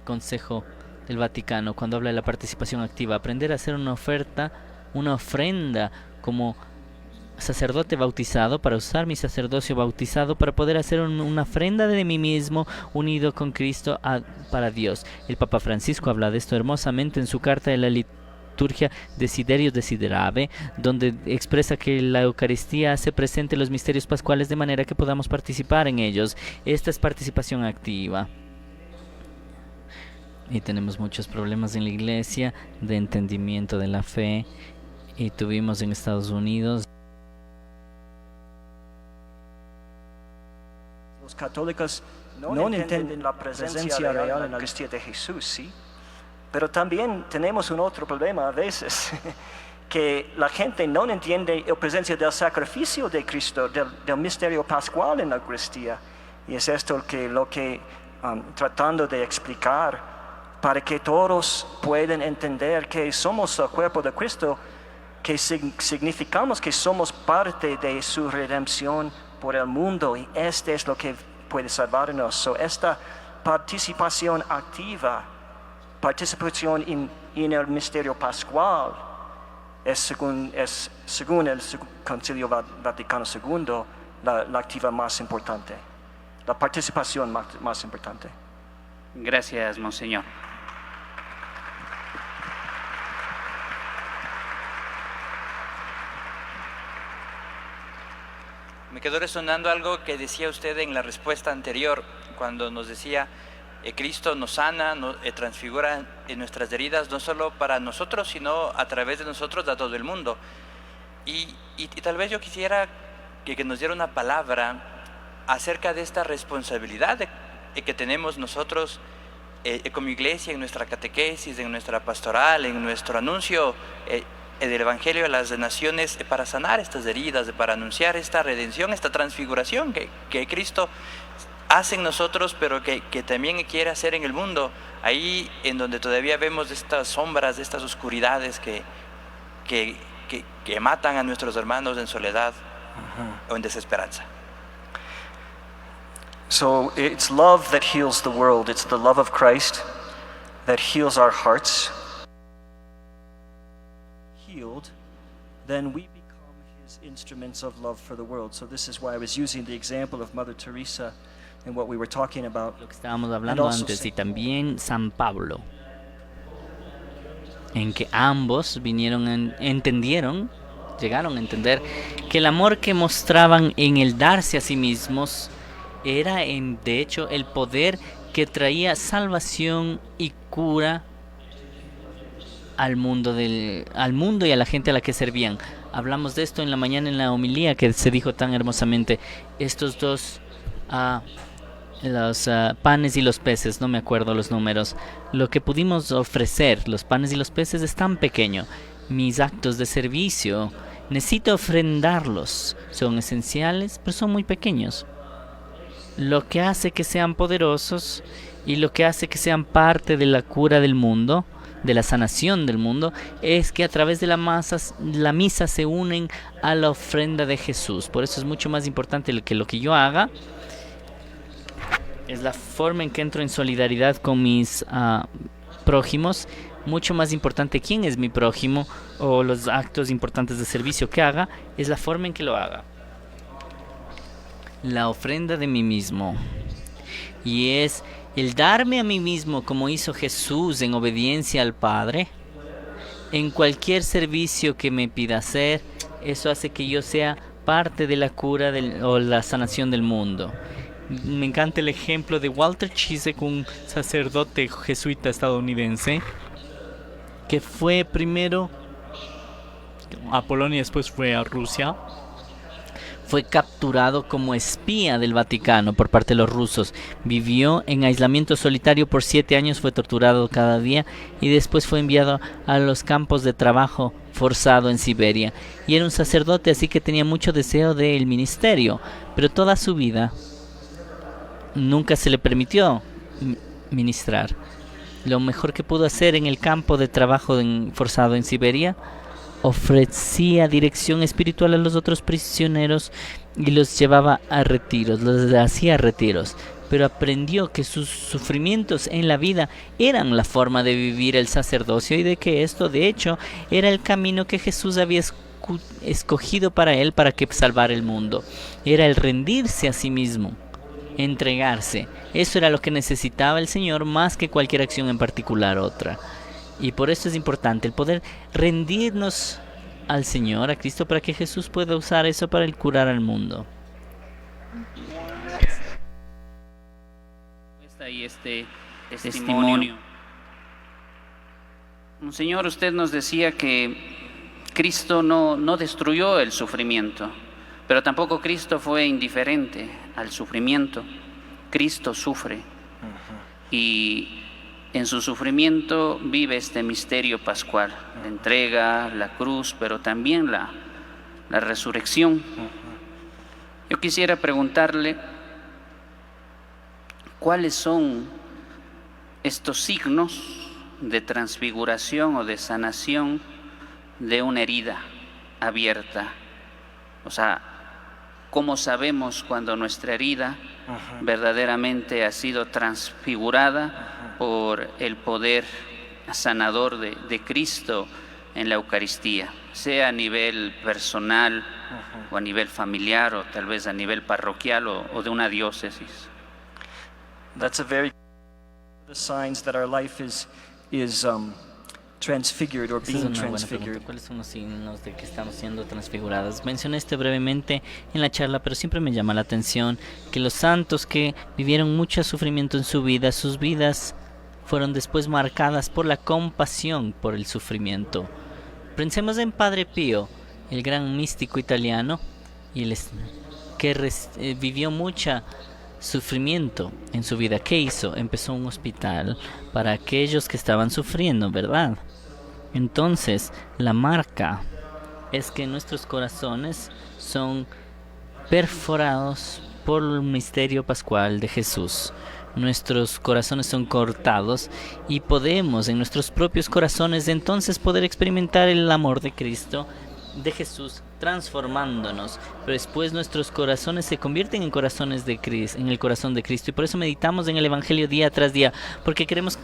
Consejo del Vaticano cuando habla de la participación activa. Aprender a hacer una ofrenda como sacerdote bautizado, para usar mi sacerdocio bautizado para poder hacer una ofrenda de mí mismo unido con Cristo para Dios. El Papa Francisco habla de esto hermosamente en su carta de la liturgia Desiderio Desiderabe, donde expresa que la Eucaristía hace presente los misterios pascuales de manera que podamos participar en ellos. Esta es participación activa. Y tenemos muchos problemas en la iglesia de entendimiento de la fe, y tuvimos en Estados Unidos. Los católicos no entienden la presencia real en la Eucaristía de Jesús, ¿sí? Pero también tenemos un otro problema a veces, que la gente no entiende la presencia del sacrificio de Cristo, del misterio pascual en la Eucaristía. Y es esto lo que tratando de explicar, para que todos puedan entender que somos el cuerpo de Cristo, que significamos que somos parte de su redención por el mundo, y este es lo que puede salvarnos. So, esta participación activa, participación en el misterio pascual, es según el Concilio Vaticano II la activa más importante, la participación más importante. Gracias, Monseñor. Me quedó resonando algo que decía usted en la respuesta anterior, cuando nos decía, Cristo nos sana, nos transfigura en nuestras heridas, no solo para nosotros, sino a través de nosotros a todo el mundo. Y tal vez yo quisiera que nos diera una palabra acerca de esta responsabilidad que tenemos nosotros como iglesia, en nuestra catequesis, en nuestra pastoral, en nuestro anuncio del Evangelio a las naciones, para sanar estas heridas, para anunciar esta redención, esta transfiguración que Cristo hace en nosotros, pero que también quiere hacer en el mundo, ahí en donde todavía vemos estas sombras, estas oscuridades que matan a nuestros hermanos en soledad o en desesperanza. So it's love that heals the world. It's the love of Christ that heals our hearts. Healed, then we become his instruments of love for the world. So this is why I was using the example of Mother Teresa and what we were talking about. Lo que estábamos hablando antes, y también San Pablo, en que ambos llegaron a entender que el amor que mostraban en el darse a sí mismos era de hecho el poder que traía salvación y cura al mundo y a la gente a la que servían. Hablamos de esto en la mañana en la homilía que se dijo tan hermosamente. Estos dos los panes y los peces, no me acuerdo los números, lo que pudimos ofrecer, los panes y los peces, es tan pequeño. Mis actos de servicio, necesito ofrendarlos. Son esenciales, pero son muy pequeños. Lo que hace que sean poderosos y lo que hace que sean parte de la cura del mundo, de la sanación del mundo, es que a través de la misa se unen a la ofrenda de Jesús. Por eso es mucho más importante que lo que yo haga. Es la forma en que entro en solidaridad con mis prójimos. Mucho más importante quién es mi prójimo o los actos importantes de servicio que haga, es la forma en que lo haga. La ofrenda de mí mismo. Y es el darme a mí mismo como hizo Jesús en obediencia al Padre. En cualquier servicio que me pida hacer, eso hace que yo sea parte de la cura o la sanación del mundo. Me encanta el ejemplo de Walter Ciszek, un sacerdote jesuita estadounidense, que fue primero a Polonia y después fue a Rusia. Fue capturado como espía del Vaticano por parte de los rusos. Vivió en aislamiento solitario por 7 años, fue torturado cada día y después fue enviado a los campos de trabajo forzado en Siberia. Y era un sacerdote, así que tenía mucho deseo del ministerio, pero toda su vida nunca se le permitió ministrar. Lo mejor que pudo hacer en el campo de trabajo forzado en Siberia, ofrecía dirección espiritual a los otros prisioneros y los llevaba a retiros, los hacía retiros, pero aprendió que sus sufrimientos en la vida eran la forma de vivir el sacerdocio y de que esto, de hecho, era el camino que Jesús había escogido para él para que salvara el mundo. Era el rendirse a sí mismo, entregarse. Eso era lo que necesitaba el Señor más que cualquier acción en particular otra. Y por eso es importante el poder rendirnos al Señor, a Cristo, para que Jesús pueda usar eso para el curar al mundo. Y este testimonio. Señor, usted nos decía que Cristo no destruyó el sufrimiento, pero tampoco Cristo fue indiferente al sufrimiento. Cristo sufre. Y en su sufrimiento vive este misterio pascual, la entrega, la cruz, pero también la resurrección. Yo quisiera preguntarle, ¿cuáles son estos signos de transfiguración o de sanación de una herida abierta? O sea, ¿cómo sabemos cuando nuestra herida verdaderamente ha sido transfigurada por el poder sanador de Cristo en la Eucaristía, sea a nivel personal o a nivel familiar o tal vez a nivel parroquial o de una diócesis? That's a very the signs that our life is transfigured or being transfigured. ¿Cuáles son los signos de que estamos siendo transfigurados? Mencioné esto brevemente en la charla, pero siempre me llama la atención que los santos que vivieron mucho sufrimiento en su vida, sus vidas fueron después marcadas por la compasión por el sufrimiento. Pensemos en Padre Pío, el gran místico italiano, que vivió mucho sufrimiento en su vida. ¿Qué hizo? Empezó un hospital para aquellos que estaban sufriendo, ¿verdad? Entonces, la marca es que nuestros corazones son perforados por el misterio pascual de Jesús. Nuestros corazones son cortados y podemos en nuestros propios corazones entonces poder experimentar el amor de Cristo, de Jesús, transformándonos. Pero después nuestros corazones se convierten en corazones de Cristo, en el corazón de Cristo, y por eso meditamos en el Evangelio día tras día, porque queremos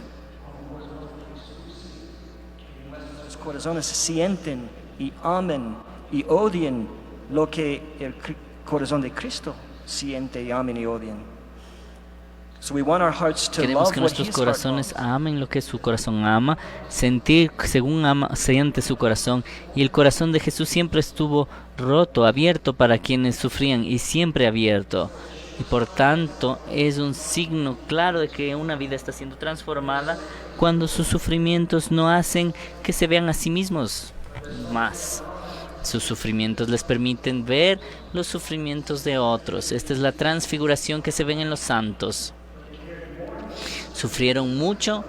los corazones sienten y amen y odian lo que el corazón de Cristo siente y amen y odian. Queremos que nuestros corazones amen lo que su corazón ama, sentir según siente su corazón. Y el corazón de Jesús siempre estuvo roto, abierto para quienes sufrían, y siempre abierto. Y por tanto es un signo claro de que una vida está siendo transformada cuando sus sufrimientos no hacen que se vean a sí mismos más. Sus sufrimientos les permiten ver los sufrimientos de otros. Esta es la transfiguración que se ven en los santos. Sufrieron mucho,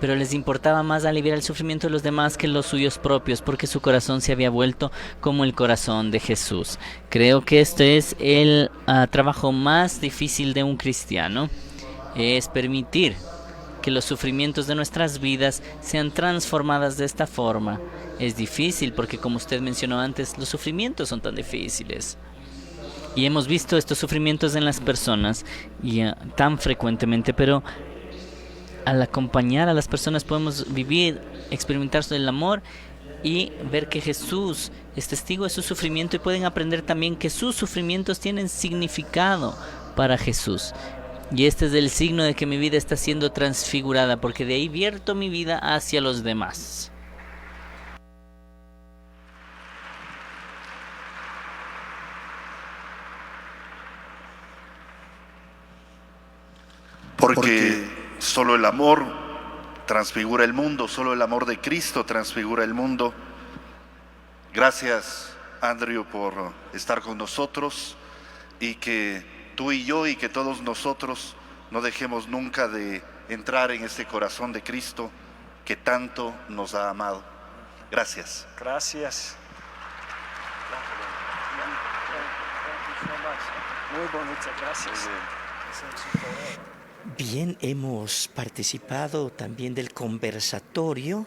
pero les importaba más aliviar el sufrimiento de los demás que los suyos propios, porque su corazón se había vuelto como el corazón de Jesús. Creo que este es el trabajo más difícil de un cristiano, es permitir que los sufrimientos de nuestras vidas sean transformadas de esta forma. Es difícil porque, como usted mencionó antes, los sufrimientos son tan difíciles. Y hemos visto estos sufrimientos en las personas tan frecuentemente, pero al acompañar a las personas podemos vivir, experimentar el amor y ver que Jesús es testigo de su sufrimiento, y pueden aprender también que sus sufrimientos tienen significado para Jesús. Y este es el signo de que mi vida está siendo transfigurada, porque de ahí vierto mi vida hacia los demás. Porque solo el amor transfigura el mundo, solo el amor de Cristo transfigura el mundo. Gracias, Andrew, por estar con nosotros, y que tú y yo y que todos nosotros no dejemos nunca de entrar en este corazón de Cristo que tanto nos ha amado. Gracias. Gracias. Muy bonita, gracias. Bien, hemos participado también del conversatorio